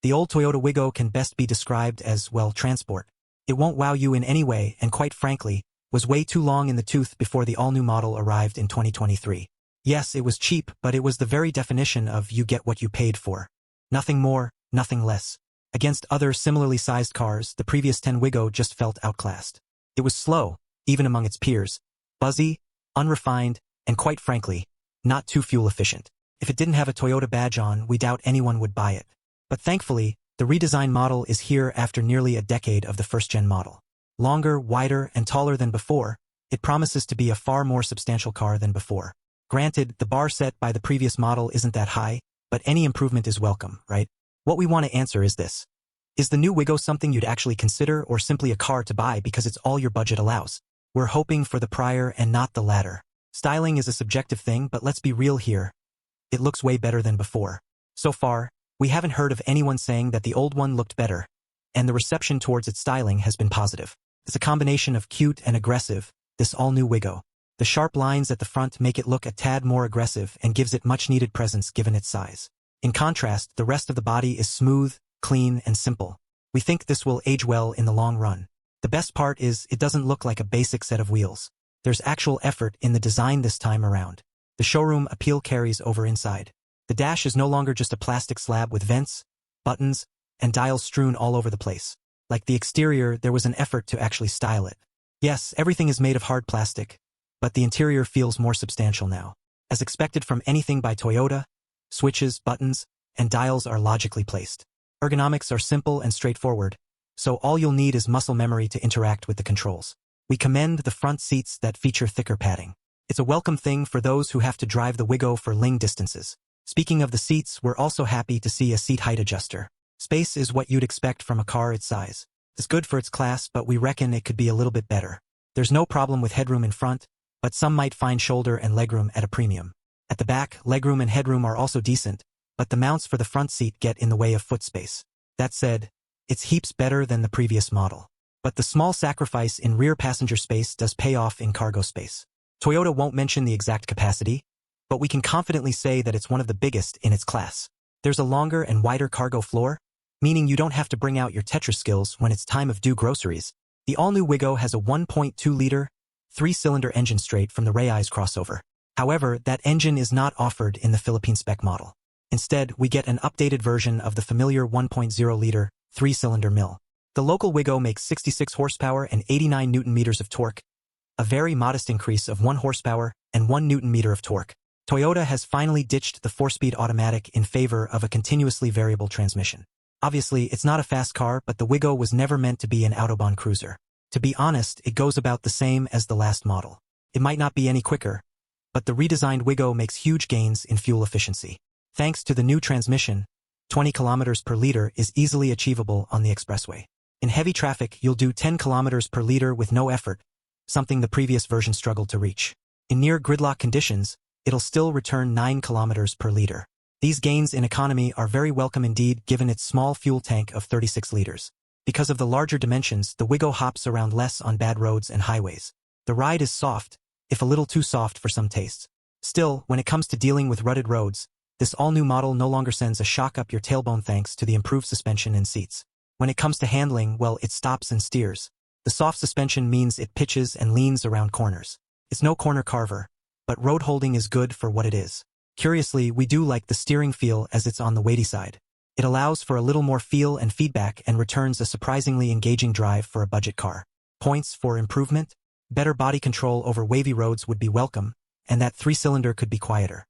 The old Toyota Wigo can best be described as, well, transport. It won't wow you in any way and quite frankly, was way too long in the tooth before the all-new model arrived in 2023. Yes, it was cheap, but it was the very definition of you get what you paid for. Nothing more, nothing less. Against other similarly sized cars, the previous 10 Wigo just felt outclassed. It was slow, even among its peers, buzzy, unrefined, and quite frankly, not too fuel efficient. If it didn't have a Toyota badge on, we doubt anyone would buy it. But thankfully, the redesigned model is here after nearly a decade of the first-gen model. Longer, wider, and taller than before, it promises to be a far more substantial car than before. Granted, the bar set by the previous model isn't that high, but any improvement is welcome, right? What we want to answer is this. Is the new Wigo something you'd actually consider or simply a car to buy because it's all your budget allows? We're hoping for the prior and not the latter. Styling is a subjective thing, but let's be real here. It looks way better than before. So far, we haven't heard of anyone saying that the old one looked better, and the reception towards its styling has been positive. It's a combination of cute and aggressive, this all-new Wigo. The sharp lines at the front make it look a tad more aggressive and gives it much-needed presence given its size. In contrast, the rest of the body is smooth, clean, and simple. We think this will age well in the long run. The best part is it doesn't look like a basic set of wheels. There's actual effort in the design this time around. The showroom appeal carries over inside. The dash is no longer just a plastic slab with vents, buttons, and dials strewn all over the place. Like the exterior, there was an effort to actually style it. Yes, everything is made of hard plastic, but the interior feels more substantial now. As expected from anything by Toyota, switches, buttons, and dials are logically placed. Ergonomics are simple and straightforward, so all you'll need is muscle memory to interact with the controls. We commend the front seats that feature thicker padding. It's a welcome thing for those who have to drive the Wigo for long distances. Speaking of the seats, we're also happy to see a seat height adjuster. Space is what you'd expect from a car its size. It's good for its class, but we reckon it could be a little bit better. There's no problem with headroom in front, but some might find shoulder and legroom at a premium. At the back, legroom and headroom are also decent, but the mounts for the front seat get in the way of foot space. That said, it's heaps better than the previous model. But the small sacrifice in rear passenger space does pay off in cargo space. Toyota won't mention the exact capacity, but we can confidently say that it's one of the biggest in its class. There's a longer and wider cargo floor, meaning you don't have to bring out your Tetris skills when it's time of due groceries. The all-new Wigo has a 1.2-liter, 3-cylinder engine straight from the Ray's crossover. However, that engine is not offered in the Philippine spec model. Instead, we get an updated version of the familiar 1.0-liter, 3-cylinder mill. The local Wigo makes 66 horsepower and 89 newton-meters of torque, a very modest increase of 1 horsepower and 1 newton-meter of torque. Toyota has finally ditched the 4-speed automatic in favor of a continuously variable transmission. Obviously, it's not a fast car, but the Wigo was never meant to be an autobahn cruiser. To be honest, it goes about the same as the last model. It might not be any quicker, but the redesigned Wigo makes huge gains in fuel efficiency. Thanks to the new transmission, 20 kilometers per liter is easily achievable on the expressway. In heavy traffic, you'll do 10 kilometers per liter with no effort, something the previous version struggled to reach. In near gridlock conditions, it'll still return 9 kilometers per liter. These gains in economy are very welcome indeed given its small fuel tank of 36 liters. Because of the larger dimensions, the Wigo hops around less on bad roads and highways. The ride is soft, if a little too soft for some tastes. Still, when it comes to dealing with rutted roads, this all-new model no longer sends a shock up your tailbone thanks to the improved suspension and seats. When it comes to handling, well, it stops and steers. The soft suspension means it pitches and leans around corners. It's no corner carver, but road holding is good for what it is. Curiously, we do like the steering feel as it's on the weighty side. It allows for a little more feel and feedback and returns a surprisingly engaging drive for a budget car. Points for improvement? Better body control over wavy roads would be welcome, and that 3-cylinder could be quieter.